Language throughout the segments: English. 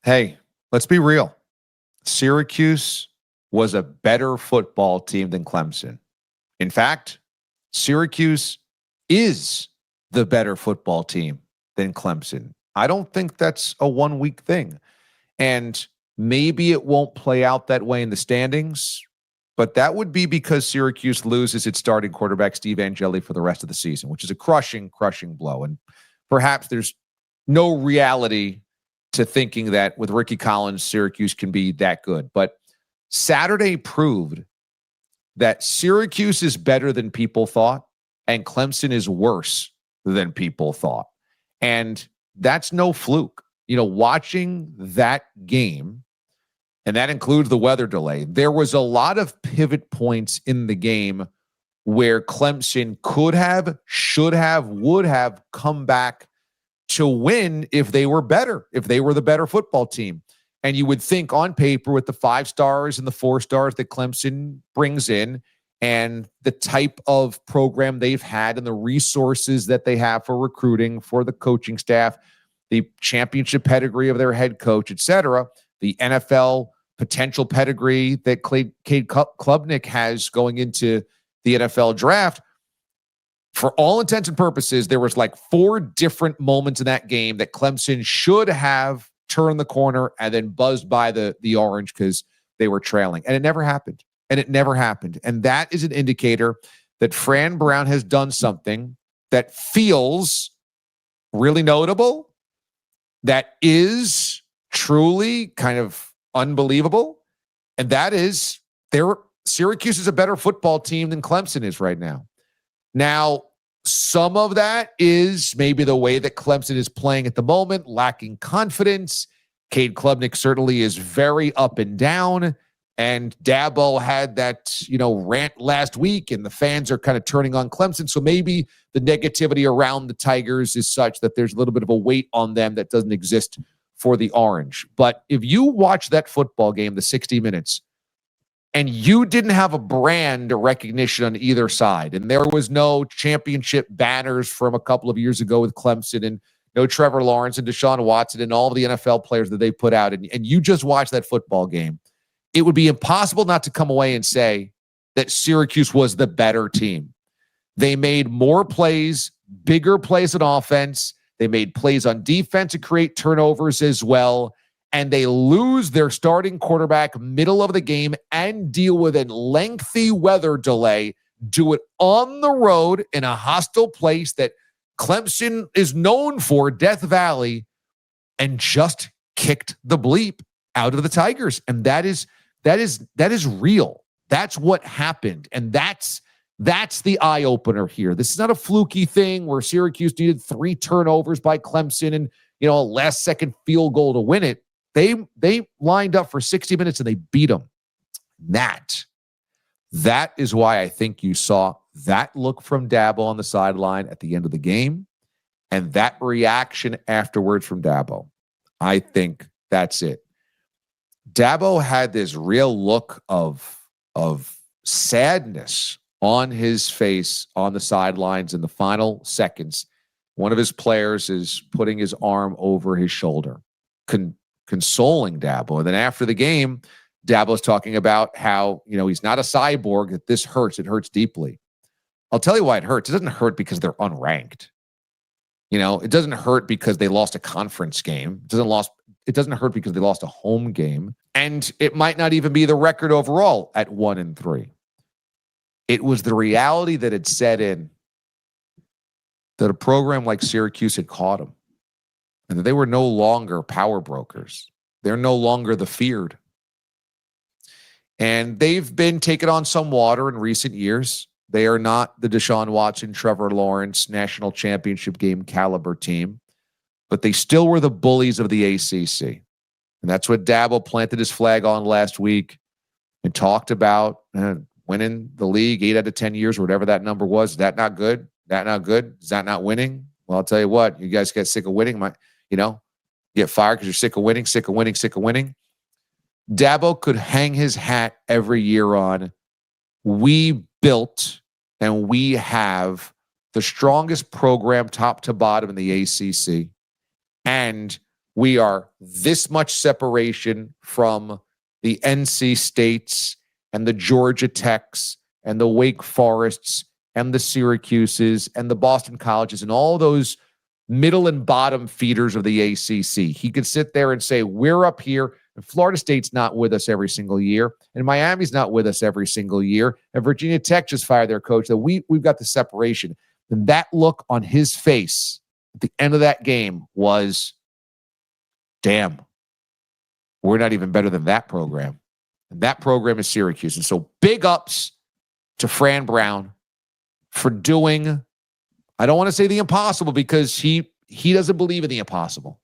Hey, let's be real. Syracuse was a better football team than Clemson. In fact, Syracuse is the better football team than Clemson. I don't think that's a 1 week thing. And maybe it won't play out that way in the standings, but that would be because Syracuse loses its starting quarterback, Steve Angeli, for the rest of the season, which is a crushing blow. And perhaps there's no reality to thinking that with Ricky Collins, Syracuse can be that good. But Saturday proved that Syracuse is better than people thought, and Clemson is worse than people thought. And that's no fluke. Watching that game, and that includes the weather delay, there was a lot of pivot points in the game where Clemson could have, should have, would have come back to win if they were better, if they were the better football team. And you would think on paper with the 5 stars and the 4 stars that Clemson brings in and the type of program they've had and the resources that they have for recruiting, for the coaching staff, the championship pedigree of their head coach, et cetera, the NFL potential pedigree that Cade Klubnik has going into the NFL draft. For all intents and purposes, there was like 4 different moments in that game that Clemson should have turned the corner and then buzzed by the orange because they were trailing. And it never happened. And that is an indicator that Fran Brown has done something that feels really notable, that is truly kind of unbelievable. And that is Syracuse is a better football team than Clemson is right now. Now, some of that is maybe the way that Clemson is playing at the moment, lacking confidence. Cade Klubnik certainly is very up and down. And Dabo had that, rant last week, and the fans are kind of turning on Clemson. So maybe the negativity around the Tigers is such that there's a little bit of a weight on them that doesn't exist for the Orange. But if you watch that football game, the 60 minutes, and you didn't have a brand or recognition on either side, and there was no championship banners from a couple of years ago with Clemson, and no Trevor Lawrence and Deshaun Watson and all of the NFL players that they put out, and you just watched that football game, it would be impossible not to come away and say that Syracuse was the better team. They made more plays, bigger plays on offense. They made plays on defense to create turnovers as well. And they lose their starting quarterback middle of the game and deal with a lengthy weather delay, do it on the road in a hostile place that Clemson is known for, Death Valley, and just kicked the bleep out of the Tigers. And that is real. That's what happened. And that's the eye opener here. This is not a fluky thing where Syracuse needed 3 turnovers by Clemson and, a last second field goal to win it. They lined up for 60 minutes and they beat them. That is why I think you saw that look from Dabo on the sideline at the end of the game and that reaction afterwards from Dabo. I think that's it. Dabo had this real look of sadness on his face on the sidelines in the final seconds. One of his players is putting his arm over his shoulder, consoling Dabo. And then after the game, Dabo's talking about how, he's not a cyborg, that this hurts. It hurts deeply. I'll tell you why it hurts. It doesn't hurt because they're unranked. It doesn't hurt because they lost a conference game. It doesn't hurt because they lost a home game. And it might not even be the record overall at 1-3. It was the reality that had set in that a program like Syracuse had caught them. And that they were no longer power brokers. They're no longer the feared. And they've been taking on some water in recent years. They are not the Deshaun Watson, Trevor Lawrence national championship game caliber team, but they still were the bullies of the ACC. And that's what Dabo planted his flag on last week and talked about winning the league 8 out of 10 years, or whatever that number was. Is that not good? That not good? Is that not winning? Well, I'll tell you what, you guys get sick of winning. Get fired because you're sick of winning. Dabo could hang his hat every year on, we built and we have the strongest program top to bottom in the ACC. And We are this much separation from the NC States and the Georgia Techs and the Wake Forests and the Syracuses and the Boston Colleges and all those middle and bottom feeders of the ACC. He could sit there and say, we're up here, and Florida State's not with us every single year, and Miami's not with us every single year, and Virginia Tech just fired their coach, that we've got the separation. And that look on his face at the end of that game was, damn, we're not even better than that program. And that program is Syracuse. And so big ups to Fran Brown for doing, I don't want to say the impossible because he doesn't believe in the impossible.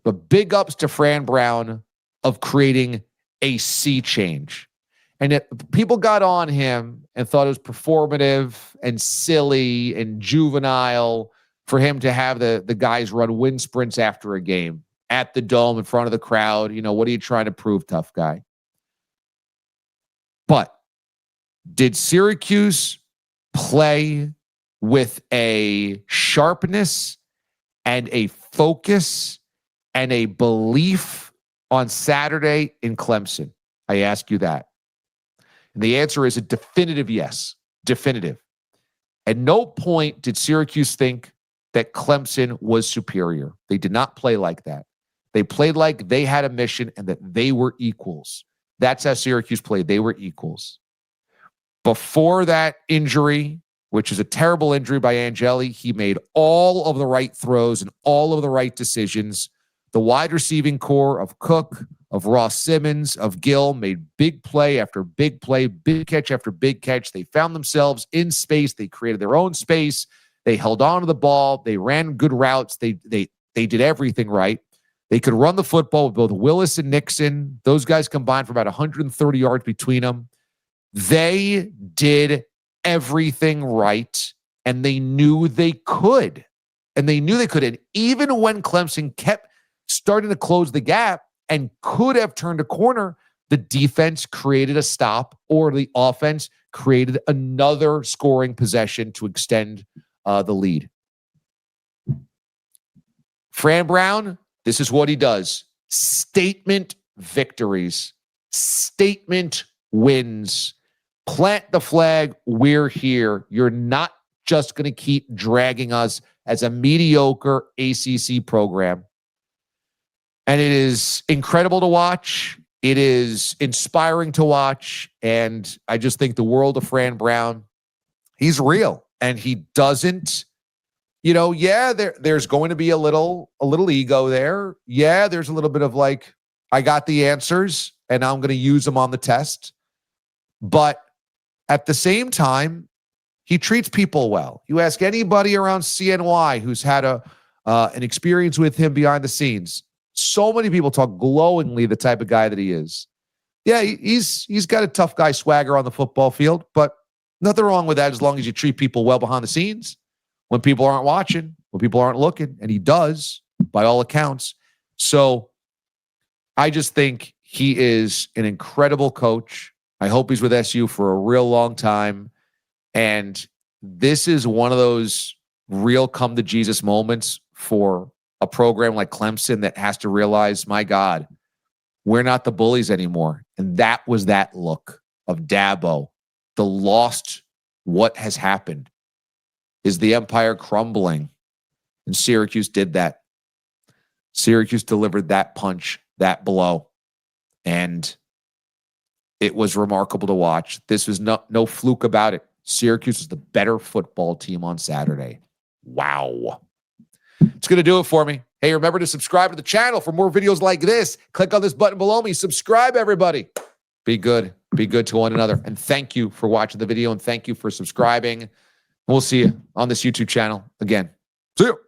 But big ups to Fran Brown of creating a sea change. And people got on him and thought it was performative and silly and juvenile for him to have the guys run wind sprints after a game at the Dome in front of the crowd. You know, what are you trying to prove, tough guy? But did Syracuse play with a sharpness and a focus and a belief on Saturday in Clemson? I ask you that. And the answer is a definitive yes. Definitive. At no point did Syracuse think that Clemson was superior. They did not play like that. They played like they had a mission and that they were equals. That's how Syracuse played. They were equals. Before that injury, which is a terrible injury by Angeli, he made all of the right throws and all of the right decisions. The wide receiving core of Cook, of Ross Simmons, of Gill made big play after big play, big catch after big catch. They found themselves in space. They created their own space. They held on to the ball. They ran good routes. They did everything right. They could run the football with both Willis and Nixon. Those guys combined for about 130 yards between them. They did everything right, and they knew they could. And even when Clemson kept starting to close the gap and could have turned a corner, the defense created a stop or the offense created another scoring possession to extend the lead. Fran Brown, this is what he does. Statement victories. Statement wins. Plant the flag. We're here. You're not just going to keep dragging us as a mediocre ACC program. And it is incredible to watch. It is inspiring to watch. And I just think the world of Fran Brown. He's real. And he doesn't, there's going to be a little ego there. Yeah, there's a little bit of like, I got the answers and I'm going to use them on the test. But at the same time, he treats people well. You ask anybody around CNY who's had an experience with him behind the scenes. So many people talk glowingly the type of guy that he is. Yeah, he's got a tough guy swagger on the football field, but nothing wrong with that as long as you treat people well behind the scenes. When people aren't watching, when people aren't looking, and he does, by all accounts. So I just think he is an incredible coach. I hope he's with SU for a real long time. And this is one of those real come to Jesus moments for a program like Clemson that has to realize, my God, we're not the bullies anymore. And that was that look of Dabo, the lost, what has happened? Is the empire crumbling? And Syracuse did that. Syracuse delivered that punch, that blow. And it was remarkable to watch. This was no fluke about it. Syracuse is the better football team on Saturday. Wow. It's going to do it for me. Hey, remember to subscribe to the channel for more videos like this. Click on this button below me. Subscribe, everybody. Be good. Be good to one another. And thank you for watching the video, and thank you for subscribing. We'll see you on this YouTube channel again. See you.